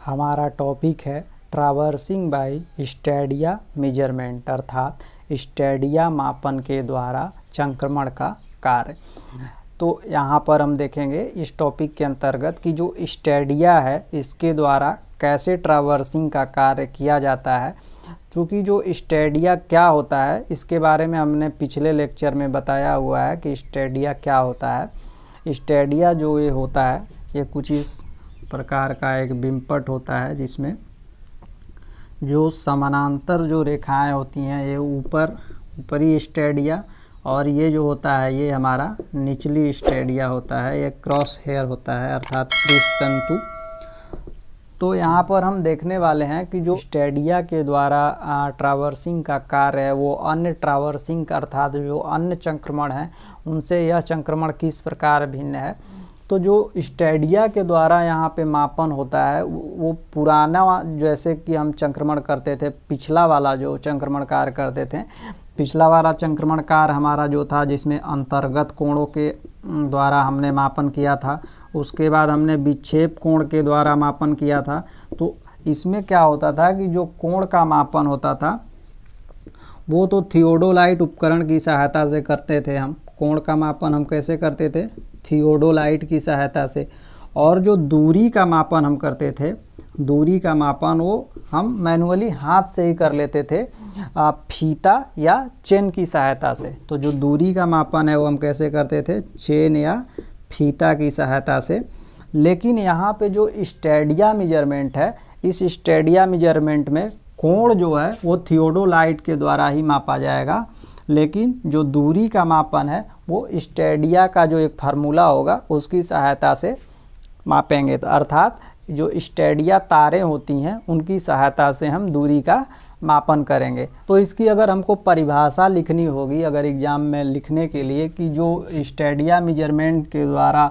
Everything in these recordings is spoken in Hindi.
हमारा टॉपिक है ट्रावर्सिंग बाय स्टेडिया मेजरमेंट, अर्थात स्टेडिया मापन के द्वारा संक्रमण का कार्य। तो यहाँ पर हम देखेंगे इस टॉपिक के अंतर्गत कि जो स्टेडिया है इसके द्वारा कैसे ट्रावर्सिंग का कार्य किया जाता है। क्योंकि जो स्टेडिया क्या होता है इसके बारे में हमने पिछले लेक्चर में बताया हुआ है कि स्टेडिया क्या होता है। स्टेडिया जो ये होता है ये कुछ इस प्रकार का एक बिम्पट होता है जिसमें जो समानांतर जो रेखाएं होती हैं ये ऊपरी स्टेडिया, और ये जो होता है ये हमारा निचली स्टेडिया होता है, ये क्रॉस हेयर होता है अर्थात पृष्ठतंतु। तो यहाँ पर हम देखने वाले हैं कि जो स्टेडिया के द्वारा ट्रावर्सिंग का कार्य है वो अन्य ट्रावर्सिंग अर्थात जो अन्य संक्रमण है उनसे यह संक्रमण किस प्रकार भिन्न है। तो जो स्टेडिया के द्वारा यहाँ पे मापन होता है वो पुराना जैसे कि हम संक्रमण करते थे, पिछला वाला जो संक्रमण कार्य करते थे, पिछला वाला संक्रमण कार्य हमारा जो था जिसमें अंतर्गत कोणों के द्वारा हमने मापन किया था, उसके बाद हमने विक्षेप कोण के द्वारा मापन किया था। तो इसमें क्या होता था कि जो कोण का मापन होता था वो तो थियोडोलाइट उपकरण की सहायता से करते थे। हम कोण का मापन हम कैसे करते थे? थियोडोलाइट की सहायता से। और जो दूरी का मापन हम करते थे, दूरी का मापन वो हम मैनुअली हाथ से ही कर लेते थे फीता या चेन की सहायता से। तो जो दूरी का मापन है वो हम कैसे करते थे? चेन या फीता की सहायता से। लेकिन यहाँ पे जो स्टेडिया मेजरमेंट है, इस स्टेडिया मेजरमेंट में कोण जो है वो थियोडोलाइट के द्वारा ही मापा जाएगा, लेकिन जो दूरी का मापन है वो स्टेडिया का जो एक फार्मूला होगा उसकी सहायता से मापेंगे। तो अर्थात जो स्टेडिया तारें होती हैं उनकी सहायता से हम दूरी का मापन करेंगे। तो इसकी अगर हमको परिभाषा लिखनी होगी अगर एग्ज़ाम में लिखने के लिए कि जो स्टेडिया मेजरमेंट के द्वारा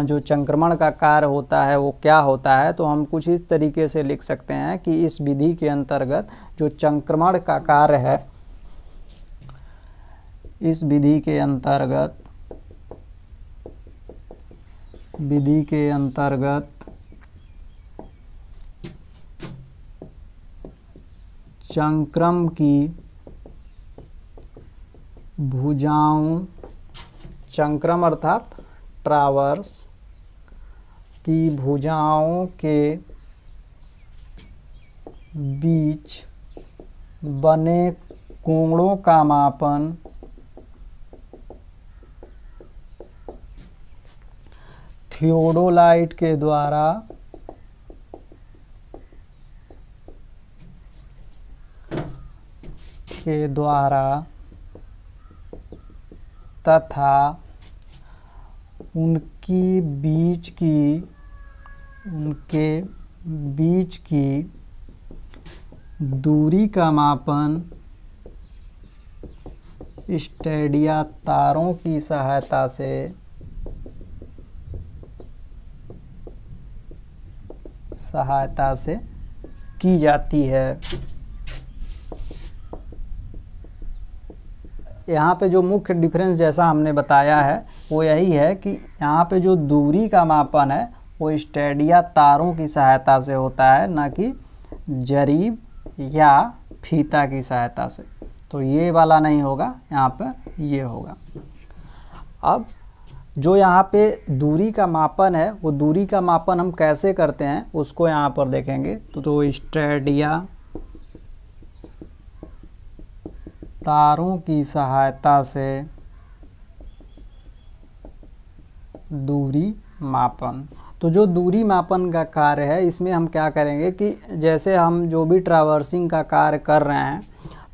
जो संक्रमण का कार्य होता है वो क्या होता है, तो हम कुछ इस तरीके से लिख सकते हैं कि इस विधि के अंतर्गत जो संक्रमण का कार्य है, इस विधि के अंतर्गत संक्रम की भुजाओं, संक्रम अर्थात ट्रावर्स की भुजाओं के बीच बने कोणों का मापन थियोडोलाइट के द्वारा तथा उनके बीच की दूरी का मापन स्टेडिया तारों की सहायता से की जाती है। यहाँ पे जो मुख्य डिफरेंस जैसा हमने बताया है वो यही है कि यहाँ पे जो दूरी का मापन है वो स्टेडिया तारों की सहायता से होता है, न कि जरीब या फीता की सहायता से। तो ये वाला नहीं होगा, यहाँ पे ये होगा। अब जो यहाँ पे दूरी का मापन है वो दूरी का मापन हम कैसे करते हैं उसको यहाँ पर देखेंगे। तो स्टेडिया तारों की सहायता से दूरी मापन। तो जो दूरी मापन का कार्य है इसमें हम क्या करेंगे कि जैसे हम जो भी ट्रावर्सिंग का कार्य कर रहे हैं,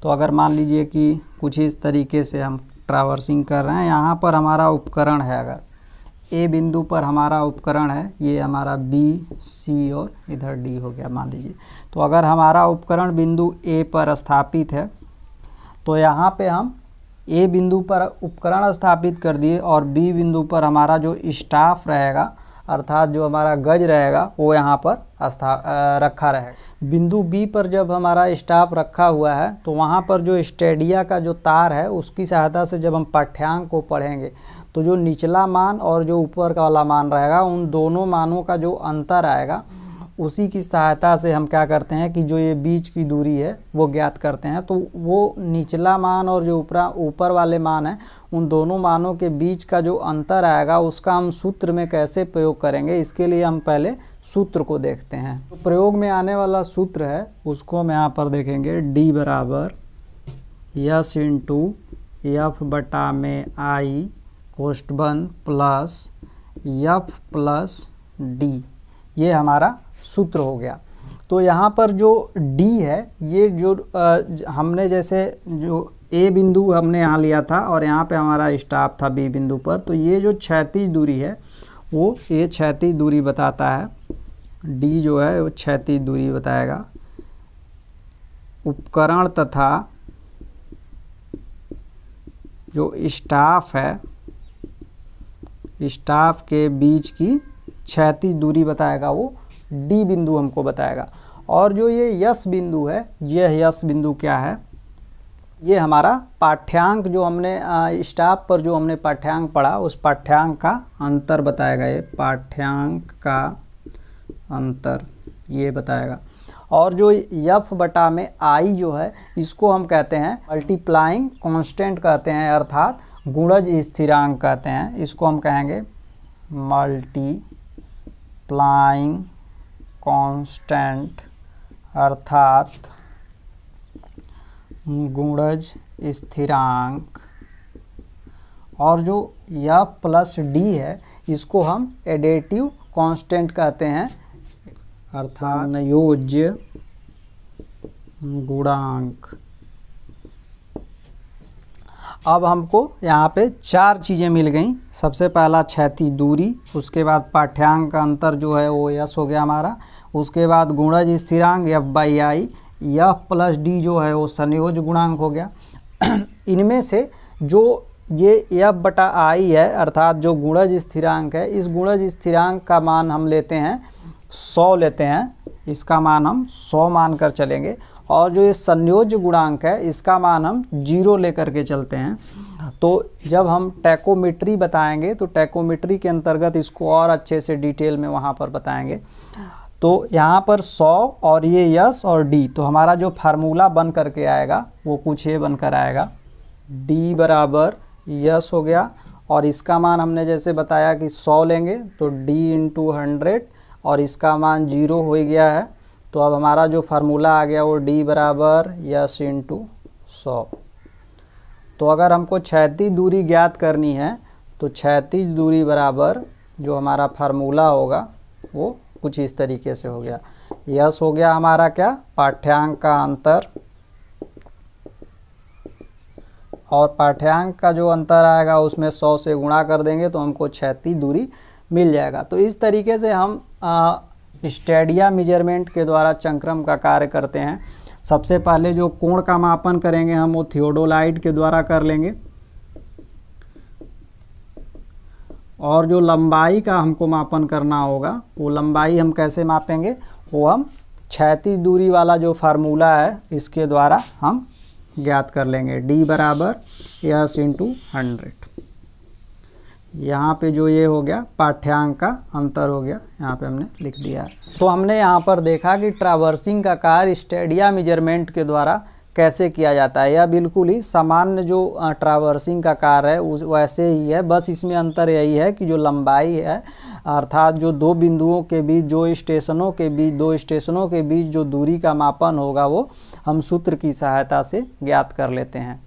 तो अगर मान लीजिए कि कुछ इस तरीके से हम ट्रावर्सिंग कर रहे हैं, यहाँ पर हमारा उपकरण है, अगर ए बिंदु पर हमारा उपकरण है, ये हमारा बी, सी और इधर डी हो गया मान लीजिए। तो अगर हमारा उपकरण बिंदु ए पर स्थापित है तो यहाँ पे हम ए बिंदु पर उपकरण स्थापित कर दिए और बी बिंदु पर हमारा जो स्टाफ रहेगा अर्थात जो हमारा गज रहेगा वो यहाँ पर रखा रहेगा। बिंदु बी पर जब हमारा स्टाफ रखा हुआ है तो वहाँ पर जो स्टेडिया का जो तार है उसकी सहायता से जब हम पाठ्यांक को पढ़ेंगे तो जो निचला मान और जो ऊपर का वाला मान रहेगा उन दोनों मानों का जो अंतर आएगा उसी की सहायता से हम क्या करते हैं कि जो ये बीच की दूरी है वो ज्ञात करते हैं। तो वो निचला मान और जो ऊपर वाले मान हैं उन दोनों मानों के बीच का जो अंतर आएगा उसका हम सूत्र में कैसे प्रयोग करेंगे, इसके लिए हम पहले सूत्र को देखते हैं। तो प्रयोग में आने वाला सूत्र है उसको हम यहाँ पर देखेंगे, D बराबर यस इंटू एफ बटा में आई कोष्ठ बंद प्लस एफ प्लस डी, ये हमारा सूत्र हो गया। तो यहाँ पर जो D है ये जो हमने जैसे जो A बिंदु हमने यहाँ लिया था और यहाँ पे हमारा स्टॉप था B बिंदु पर, तो ये जो क्षैतिज दूरी है वो ये क्षैतिज दूरी बताता है। D जो है वो क्षैतिज दूरी बताएगा। उपकरण तथा जो स्टाफ है, स्टाफ के बीच की क्षैतिज दूरी बताएगा, वो D बिंदु हमको बताएगा। और जो ये यस बिंदु है, यह यस बिंदु क्या है, ये हमारा पाठ्यांक जो हमने स्टाफ पर जो हमने पाठ्यांक पढ़ा उस पाठ्यांक का अंतर बताएगा। ये पाठ्यांक का अंतर ये बताएगा। और जो एफ बटा में आई जो है इसको हम कहते हैं मल्टीप्लाइंग कांस्टेंट कहते हैं, अर्थात गुणज स्थिरांक कहते हैं। इसको हम कहेंगे मल्टीप्लाइंग कांस्टेंट अर्थात गुणज स्थिरांक। और जो एफ प्लस डी है इसको हम एडिटिव कांस्टेंट कहते हैं, अर्थात संयोज्य गुणांक। अब हमको यहाँ पे चार चीज़ें मिल गई। सबसे पहला क्षैतिज दूरी, उसके बाद पाठ्यांक का अंतर जो है वो यस हो गया हमारा, उसके बाद गुणज स्थिरांक F by I, F plus D जो है वो संयोज्य गुणांक हो गया। इनमें से जो ये एफ बटा आई है अर्थात जो गुणज स्थिरांक है, इस गुणज स्थिरांक का मान हम लेते हैं 100 लेते हैं, इसका मान हम 100 मान कर चलेंगे। और जो ये संयोज्य गुणांक है इसका मान हम 0 लेकर के चलते हैं। तो जब हम टैकोमेट्री बताएंगे तो टैकोमेट्री के अंतर्गत इसको और अच्छे से डिटेल में वहाँ पर बताएंगे। तो यहाँ पर 100 और ये यस और डी, तो हमारा जो फार्मूला बन करके आएगा वो कुछ ये बनकर आएगा, डी बराबर यस हो गया और इसका मान हमने जैसे बताया कि 100 लेंगे तो डी इंटू 100 और इसका मान 0 हो गया है। तो अब हमारा जो फार्मूला आ गया वो डी बराबर यस इंटू 100। तो अगर हमको क्षैतिज दूरी ज्ञात करनी है तो क्षैतिज दूरी बराबर जो हमारा फार्मूला होगा वो कुछ इस तरीके से हो गया। यस हो गया हमारा क्या, पाठ्यांक का अंतर, और पाठ्यांक का जो अंतर आएगा उसमें 100 से गुणा कर देंगे तो हमको क्षैतिज दूरी मिल जाएगा। तो इस तरीके से हम स्टेडिया मेजरमेंट के द्वारा चंक्रम का कार्य करते हैं। सबसे पहले जो कोण का मापन करेंगे हम वो थियोडोलाइट के द्वारा कर लेंगे, और जो लंबाई का हमको मापन करना होगा वो लंबाई हम कैसे मापेंगे, वो हम क्षैतिज दूरी वाला जो फार्मूला है इसके द्वारा हम ज्ञात कर लेंगे। डी बराबर यस इंटू 100। यहाँ पे जो ये हो गया पाठ्यांक का अंतर हो गया, यहाँ पे हमने लिख दिया है। तो हमने यहाँ पर देखा कि ट्रावर्सिंग का कार्य स्टेडिया मेजरमेंट के द्वारा कैसे किया जाता है। यह बिल्कुल ही सामान्य जो ट्रावर्सिंग का कार्य है उस वैसे ही है, बस इसमें अंतर यही है कि जो लंबाई है अर्थात जो दो बिंदुओं के बीच दो स्टेशनों के बीच जो दूरी का मापन होगा वो हम सूत्र की सहायता से ज्ञात कर लेते हैं।